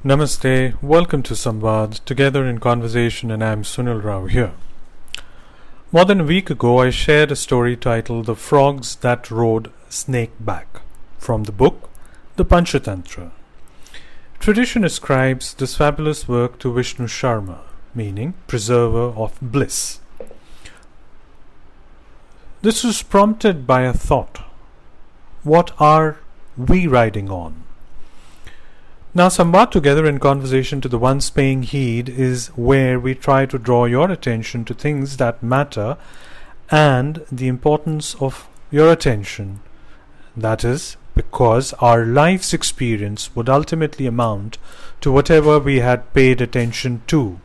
Namaste, welcome to SAM-VAD, together in conversation, and I'm Sunil Rao here. More than a week ago, I shared a story titled The Frogs That Rode Snakeback from the book The Panćatantra. Tradition ascribes this fabulous work to Vişņu Śarma, meaning preserver of bliss. This was prompted by a thought. What are we riding on? Now, SAM-VAD together in conversation to the ones paying heed is where we try to draw your attention to things that matter and the importance of your attention. That is, because our life's experience would ultimately amount to whatever we had paid attention to.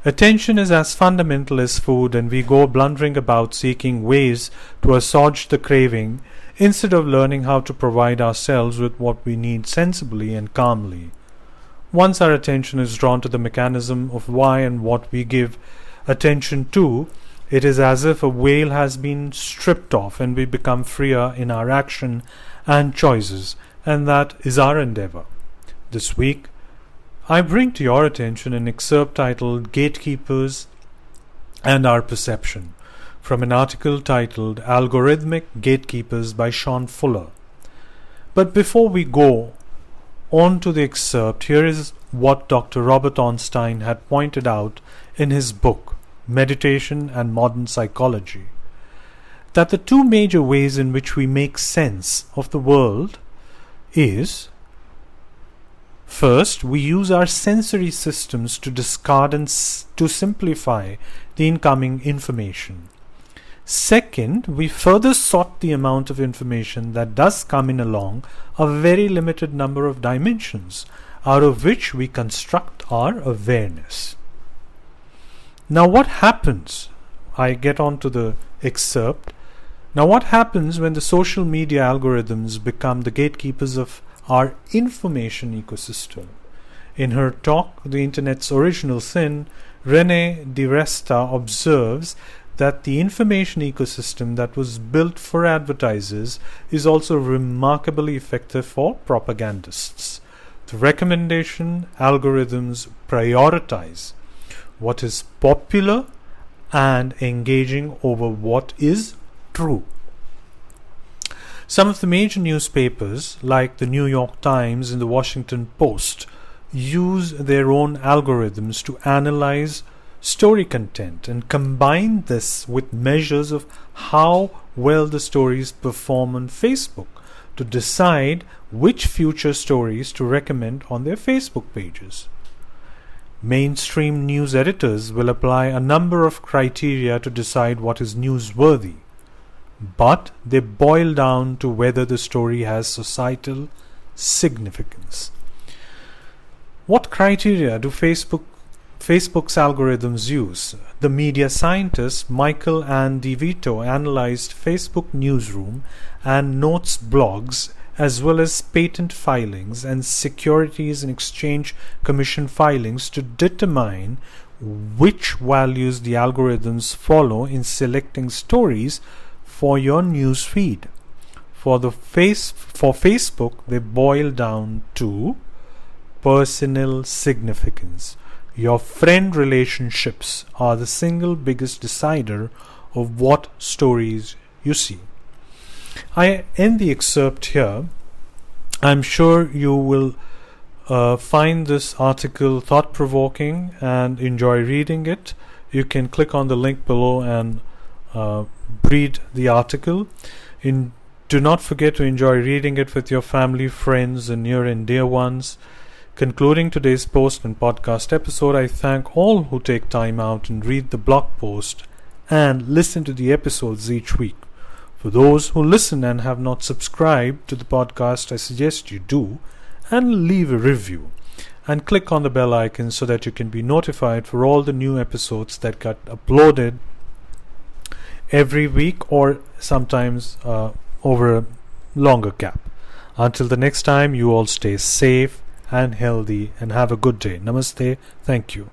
Attention is as fundamental as food, and we go blundering about seeking ways to assuage the craving instead of learning how to provide ourselves with what we need sensibly and calmly. Once our attention is drawn to the mechanism of why and what we give attention to, it is as if a veil has been stripped off and we become freer in our action and choices, and that is our endeavour. This week, I bring to your attention an excerpt titled Gatekeepers and Our Perception, from an article titled Algorithmic Gatekeepers by Sean Fuller. But before we go on to the excerpt, here is what Dr. Robert Ornstein had pointed out in his book, Meditation and Modern Psychology, that the two major ways in which we make sense of the world is: first, we use our sensory systems to discard and to simplify the incoming information. Second, we further sort the amount of information that does come in along a very limited number of dimensions, out of which we construct our awareness. Now what happens? I get on to the excerpt. Now what happens when the social media algorithms become the gatekeepers of our information ecosystem? In her talk, The Internet's Original Sin, Renée DiResta observes that the information ecosystem that was built for advertisers is also remarkably effective for propagandists. The recommendation algorithms prioritize what is popular and engaging over what is true. Some of the major newspapers, like the New York Times and the Washington Post, use their own algorithms to analyze story content and combine this with measures of how well the stories perform on Facebook to decide which future stories to recommend on their Facebook pages. Mainstream news editors will apply a number of criteria to decide what is newsworthy, but they boil down to whether the story has societal significance. What criteria do Facebook's algorithms use? The media scientist Michael Ann DeVito analyzed Facebook newsroom and notes blogs, as well as patent filings and Securities and Exchange Commission filings, to determine which values the algorithms follow in selecting stories for your news feed. For Facebook, they boil down to personal significance. Your friend relationships are the single biggest decider of what stories you see. I end the excerpt here. I'm sure you will find this article thought-provoking and enjoy reading it. You can click on the link below and read the article. Do not forget to enjoy reading it with your family, friends, and near and dear ones. Concluding today's post and podcast episode, I thank all who take time out and read the blog post and listen to the episodes each week. For those who listen and have not subscribed to the podcast, I suggest you do, and leave a review. And click on the bell icon so that you can be notified for all the new episodes that get uploaded every week, or sometimes over a longer gap. Until the next time, you all stay safe and healthy and have a good day. Namaste. Thank you.